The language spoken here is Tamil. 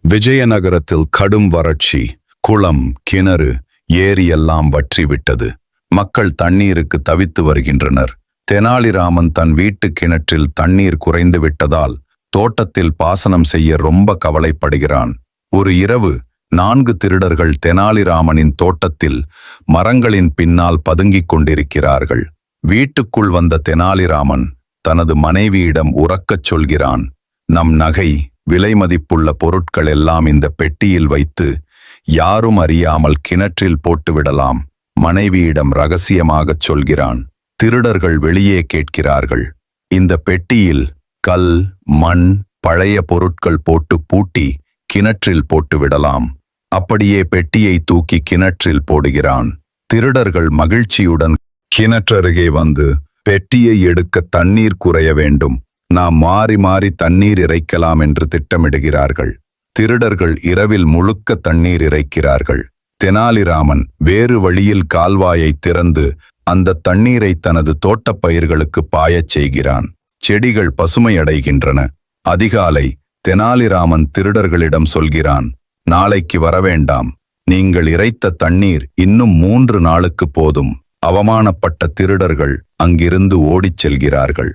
விஜயநகரத்தில் கடும் வறட்சி. குளம், கிணறு, ஏரி எல்லாம் வற்றிவிட்டது. மக்கள் தண்ணீருக்கு தவித்து வருகின்றனர். தெனாலிராமன் தன் வீட்டு கிணற்றில் தண்ணீர் குறைந்து விட்டதால் தோட்டத்தில் பாசனம் செய்ய ரொம்ப கவலைப்படுகிறான். ஒரு இரவு 4 திருடர்கள் தெனாலிராமனின் தோட்டத்தில் மரங்களின் பின்னால் பதுங்கிக் கொண்டிருக்கிறார்கள். வீட்டுக்குள் வந்த தெனாலிராமன் தனது மனைவியிடம் உரக்கச் சொல்கிறான். நம் நகை, விலை மதிப்புள்ள பொருட்கள் எல்லாம் இந்த பெட்டியில் வைத்து யாரும் அறியாமல் கிணற்றில் போட்டுவிடலாம். மனைவியிடம் ரகசியமாகச் சொல்கிறான். திருடர்கள் வெளியே கேட்கிறார்கள். இந்த பெட்டியில் கல், மண், பழைய பொருட்கள் போட்டு பூட்டி கிணற்றில் போட்டுவிடலாம். அப்படியே பெட்டியை தூக்கி கிணற்றில் போடுகிறான். திருடர்கள் மகிழ்ச்சியுடன் கிணற்றருகே வந்து, பெட்டியை எடுக்க தண்ணீர் குறைய வேண்டும், நாம் மாறி மாறி தண்ணீர் இறைக்கலாம் என்று திட்டமிடுகிறார்கள். திருடர்கள் இரவில் முழுக்க தண்ணீர் இறைக்கிறார்கள். தெனாலிராமன் வேறு வழியில் கால்வாயை திறந்து அந்த தண்ணீரை தனது தோட்டப் பயிர்களுக்கு பாயச் செய்கிறான். செடிகள் பசுமையடைகின்றன. அதிகாலை தெனாலிராமன் திருடர்களிடம் சொல்கிறான். நாளைக்கு வரவேண்டாம், நீங்கள் இறைத்த தண்ணீர் இன்னும் 3 நாளுக்கு போதும். அவமானப்பட்ட திருடர்கள் அங்கிருந்து ஓடிச் செல்கிறார்கள்.